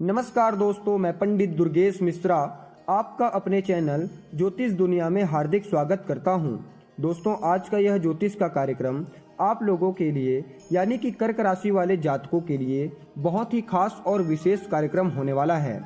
नमस्कार दोस्तों, मैं पंडित दुर्गेश मिश्रा आपका अपने चैनल ज्योतिष दुनिया में हार्दिक स्वागत करता हूं। दोस्तों, आज का यह ज्योतिष का कार्यक्रम आप लोगों के लिए यानी कि कर्क राशि वाले जातकों के लिए बहुत ही खास और विशेष कार्यक्रम होने वाला है।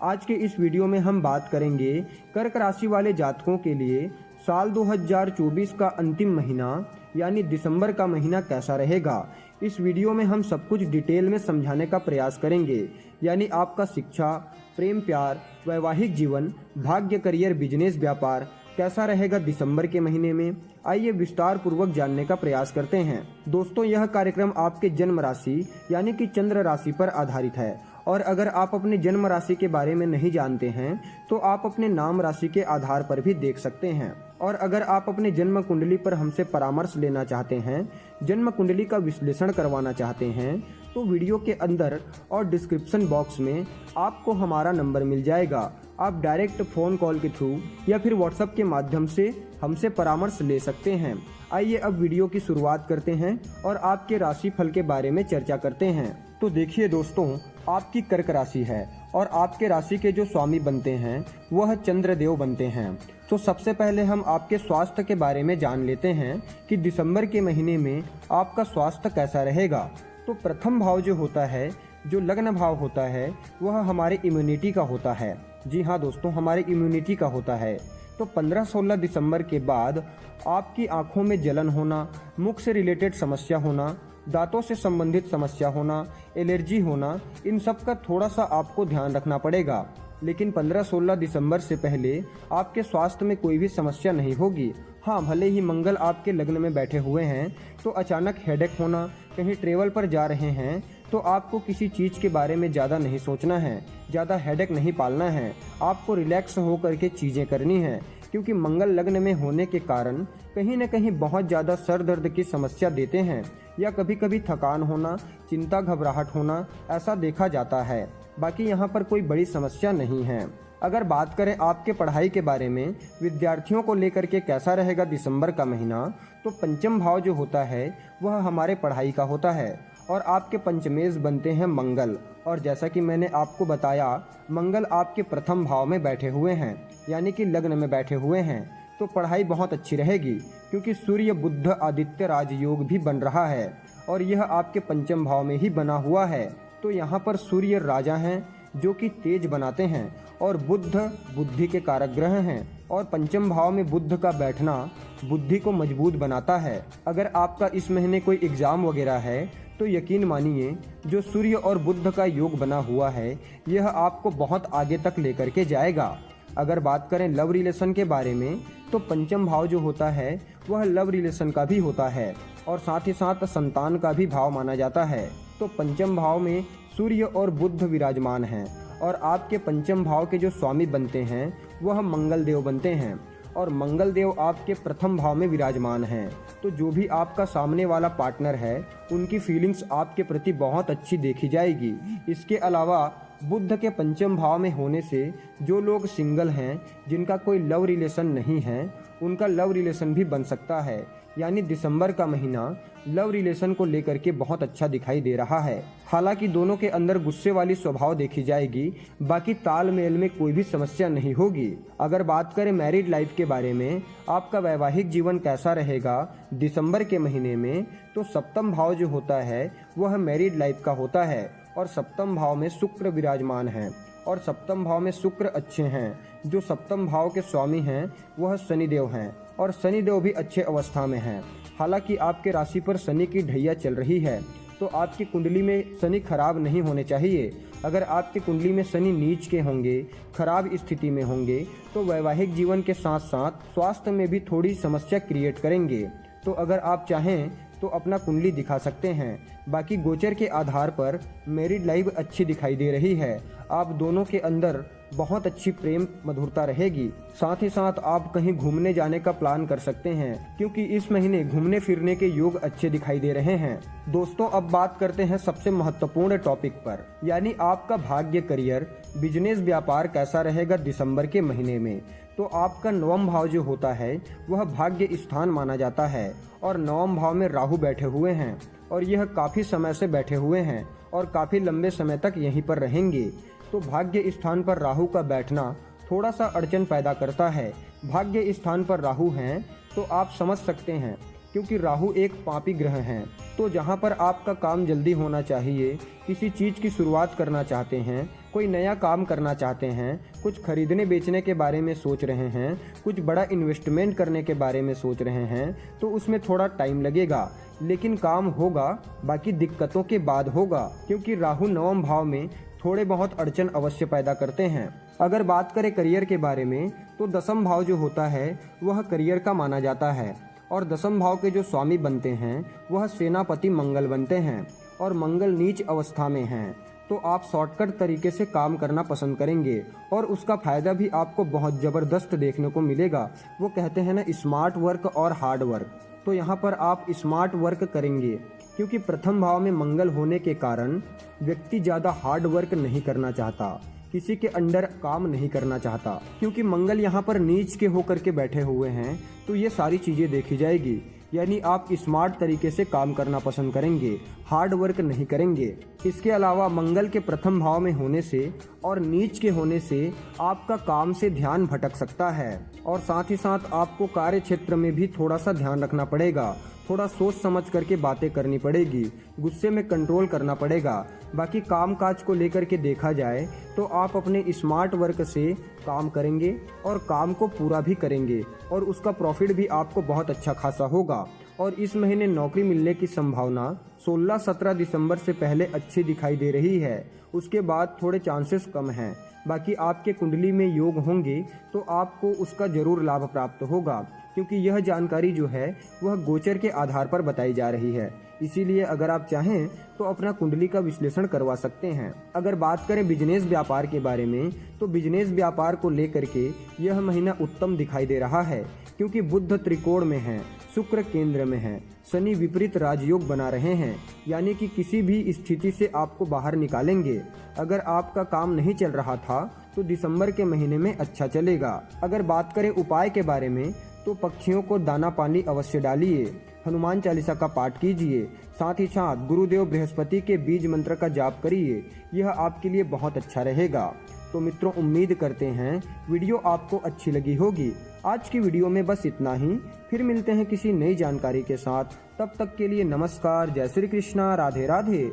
आज के इस वीडियो में हम बात करेंगे कर्क राशि वाले जातकों के लिए साल 2024 का अंतिम महीना यानी दिसंबर का महीना कैसा रहेगा। इस वीडियो में हम सब कुछ डिटेल में समझाने का प्रयास करेंगे, यानी आपका शिक्षा, प्रेम प्यार, वैवाहिक जीवन, भाग्य, करियर, बिजनेस, व्यापार कैसा रहेगा दिसंबर के महीने में। आइए विस्तार पूर्वक जानने का प्रयास करते हैं। दोस्तों, यह कार्यक्रम आपके जन्म राशि यानी कि चंद्र राशि पर आधारित है और अगर आप अपने जन्म राशि के बारे में नहीं जानते हैं तो आप अपने नाम राशि के आधार पर भी देख सकते हैं। और अगर आप अपने जन्म कुंडली पर हमसे परामर्श लेना चाहते हैं, जन्म कुंडली का विश्लेषण करवाना चाहते हैं, तो वीडियो के अंदर और डिस्क्रिप्शन बॉक्स में आपको हमारा नंबर मिल जाएगा। आप डायरेक्ट फ़ोन कॉल के थ्रू या फिर व्हाट्सएप के माध्यम से हमसे परामर्श ले सकते हैं। आइए अब वीडियो की शुरुआत करते हैं और आपके राशि फल के बारे में चर्चा करते हैं। तो देखिए दोस्तों, आपकी कर्क राशि है और आपके राशि के जो स्वामी बनते हैं वह चंद्रदेव बनते हैं। तो सबसे पहले हम आपके स्वास्थ्य के बारे में जान लेते हैं कि दिसंबर के महीने में आपका स्वास्थ्य कैसा रहेगा। तो प्रथम भाव जो होता है, जो लग्न भाव होता है, वह हमारे इम्यूनिटी का होता है। जी हाँ दोस्तों, हमारे इम्यूनिटी का होता है। तो 15-16 दिसंबर के बाद आपकी आंखों में जलन होना, मुख से रिलेटेड समस्या होना, दांतों से संबंधित समस्या होना, एलर्जी होना, इन सब का थोड़ा सा आपको ध्यान रखना पड़ेगा। लेकिन 15-16 दिसंबर से पहले आपके स्वास्थ्य में कोई भी समस्या नहीं होगी। हाँ, भले ही मंगल आपके लग्न में बैठे हुए हैं तो अचानक हेडेक होना, कहीं ट्रेवल पर जा रहे हैं तो आपको किसी चीज़ के बारे में ज़्यादा नहीं सोचना है, ज़्यादा हेडेक नहीं पालना है, आपको रिलैक्स हो करके चीज़ें करनी है। क्योंकि मंगल लग्न में होने के कारण कहीं न कहीं बहुत ज़्यादा सर दर्द की समस्या देते हैं या कभी कभी थकान होना, चिंता, घबराहट होना, ऐसा देखा जाता है। बाकी यहाँ पर कोई बड़ी समस्या नहीं है। अगर बात करें आपके पढ़ाई के बारे में, विद्यार्थियों को लेकर के कैसा रहेगा दिसंबर का महीना, तो पंचम भाव जो होता है वह हमारे पढ़ाई का होता है और आपके पंचमेश बनते हैं मंगल। और जैसा कि मैंने आपको बताया, मंगल आपके प्रथम भाव में बैठे हुए हैं यानी कि लग्न में बैठे हुए हैं। तो पढ़ाई बहुत अच्छी रहेगी क्योंकि सूर्य बुध आदित्य राजयोग भी बन रहा है और यह आपके पंचम भाव में ही बना हुआ है। तो यहाँ पर सूर्य राजा हैं जो कि तेज बनाते हैं और बुध बुद्धि के कारक ग्रह हैं और पंचम भाव में बुध का बैठना बुद्धि को मजबूत बनाता है। अगर आपका इस महीने कोई एग्जाम वगैरह है तो यकीन मानिए, जो सूर्य और बुध का योग बना हुआ है यह आपको बहुत आगे तक लेकर के जाएगा। अगर बात करें लव रिलेशन के बारे में, तो पंचम भाव जो होता है वह लव रिलेशन का भी होता है और साथ ही साथ संतान का भी भाव माना जाता है। तो पंचम भाव में सूर्य और बुध विराजमान हैं और आपके पंचम भाव के जो स्वामी बनते हैं वह मंगल देव बनते हैं और मंगल देव आपके प्रथम भाव में विराजमान हैं। तो जो भी आपका सामने वाला पार्टनर है उनकी फीलिंग्स आपके प्रति बहुत अच्छी देखी जाएगी। इसके अलावा बुध के पंचम भाव में होने से जो लोग सिंगल हैं, जिनका कोई लव रिलेशन नहीं है, उनका लव रिलेशन भी बन सकता है। यानी दिसंबर का महीना लव रिलेशन को लेकर के बहुत अच्छा दिखाई दे रहा है। हालांकि दोनों के अंदर गुस्से वाली स्वभाव देखी जाएगी, बाकी तालमेल में कोई भी समस्या नहीं होगी। अगर बात करें मैरिड लाइफ के बारे में, आपका वैवाहिक जीवन कैसा रहेगा दिसंबर के महीने में, तो सप्तम भाव जो होता है वह मैरिड लाइफ का होता है और सप्तम भाव में शुक्र विराजमान है और सप्तम भाव में शुक्र अच्छे हैं। जो सप्तम भाव के स्वामी हैं वह शनिदेव हैं और शनिदेव भी अच्छे अवस्था में हैं। हालांकि आपके राशि पर शनि की ढैया चल रही है तो आपकी कुंडली में शनि खराब नहीं होने चाहिए। अगर आपकी कुंडली में शनि नीच के होंगे, खराब स्थिति में होंगे, तो वैवाहिक जीवन के साथ साथ स्वास्थ्य में भी थोड़ी समस्या क्रिएट करेंगे। तो अगर आप चाहें तो अपना कुंडली दिखा सकते हैं। बाकी गोचर के आधार पर मैरिड लाइफ अच्छी दिखाई दे रही है। आप दोनों के अंदर बहुत अच्छी प्रेम मधुरता रहेगी। साथ ही साथ आप कहीं घूमने जाने का प्लान कर सकते हैं क्योंकि इस महीने घूमने फिरने के योग अच्छे दिखाई दे रहे हैं। दोस्तों, अब बात करते हैं सबसे महत्वपूर्ण टॉपिक पर, यानी आपका भाग्य, करियर, बिजनेस, व्यापार कैसा रहेगा दिसंबर के महीने में। तो आपका नवम भाव जो होता है वह भाग्य स्थान माना जाता है और नवम भाव में राहु बैठे हुए हैं और यह काफी समय से बैठे हुए हैं और काफी लंबे समय तक यहीं पर रहेंगे। तो भाग्य स्थान पर राहु का बैठना थोड़ा सा अड़चन पैदा करता है। भाग्य स्थान पर राहु हैं तो आप समझ सकते हैं, क्योंकि राहु एक पापी ग्रह हैं। तो जहाँ पर आपका काम जल्दी होना चाहिए, किसी चीज़ की शुरुआत करना चाहते हैं, कोई नया काम करना चाहते हैं, कुछ खरीदने बेचने के बारे में सोच रहे हैं, कुछ बड़ा इन्वेस्टमेंट करने के बारे में सोच रहे हैं, तो उसमें थोड़ा टाइम लगेगा, लेकिन काम होगा, बाकी दिक्कतों के बाद होगा, क्योंकि राहु नवम भाव में थोड़े बहुत अड़चन अवश्य पैदा करते हैं। अगर बात करें करियर के बारे में, तो दसम भाव जो होता है वह करियर का माना जाता है, और दसम भाव के जो स्वामी बनते हैं वह सेनापति मंगल बनते हैं, और मंगल नीच अवस्था में हैं। तो आप शॉर्टकट तरीके से काम करना पसंद करेंगे, और उसका फायदा भी आपको बहुत ज़बरदस्त देखने को मिलेगा। वो कहते हैं ना, स्मार्ट वर्क और हार्ड वर्क। तो यहाँ पर आप स्मार्ट वर्क करेंगे, क्योंकि प्रथम भाव में मंगल होने के कारण व्यक्ति ज़्यादा हार्ड वर्क नहीं करना चाहता, किसी के अंडर काम नहीं करना चाहता, क्योंकि मंगल यहाँ पर नीच के होकर के बैठे हुए हैं। तो ये सारी चीज़ें देखी जाएगी, यानी आप स्मार्ट तरीके से काम करना पसंद करेंगे, हार्ड वर्क नहीं करेंगे। इसके अलावा मंगल के प्रथम भाव में होने से और नीच के होने से आपका काम से ध्यान भटक सकता है, और साथ ही साथ आपको कार्य क्षेत्र में भी थोड़ा सा ध्यान रखना पड़ेगा, थोड़ा सोच समझ करके बातें करनी पड़ेगी, गुस्से में कंट्रोल करना पड़ेगा। बाकी काम काज को लेकर के देखा जाए तो आप अपने स्मार्ट वर्क से काम करेंगे और काम को पूरा भी करेंगे, और उसका प्रॉफिट भी आपको बहुत अच्छा खासा होगा। और इस महीने नौकरी मिलने की संभावना 16-17 दिसंबर से पहले अच्छी दिखाई दे रही है, उसके बाद थोड़े चांसेस कम हैं। बाकी आपके कुंडली में योग होंगे तो आपको उसका जरूर लाभ प्राप्त होगा, क्योंकि यह जानकारी जो है वह गोचर के आधार पर बताई जा रही है। इसीलिए अगर आप चाहें तो अपना कुंडली का विश्लेषण करवा सकते हैं। अगर बात करें बिजनेस व्यापार के बारे में, तो बिजनेस व्यापार को लेकर के यह महीना उत्तम दिखाई दे रहा है, क्योंकि बुध त्रिकोण में है, शुक्र केंद्र में है, शनि विपरीत राजयोग बना रहे हैं, यानी कि किसी भी स्थिति से आपको बाहर निकालेंगे। अगर आपका काम नहीं चल रहा था तो दिसंबर के महीने में अच्छा चलेगा। अगर बात करें उपाय के बारे में, तो पक्षियों को दाना पानी अवश्य डालिए, हनुमान चालीसा का पाठ कीजिए, साथ ही साथ गुरुदेव बृहस्पति के बीज मंत्र का जाप करिए, यह आपके लिए बहुत अच्छा रहेगा। तो मित्रों, उम्मीद करते हैं वीडियो आपको अच्छी लगी होगी। आज की वीडियो में बस इतना ही, फिर मिलते हैं किसी नई जानकारी के साथ। तब तक के लिए नमस्कार, जय श्री कृष्णा, राधे राधे।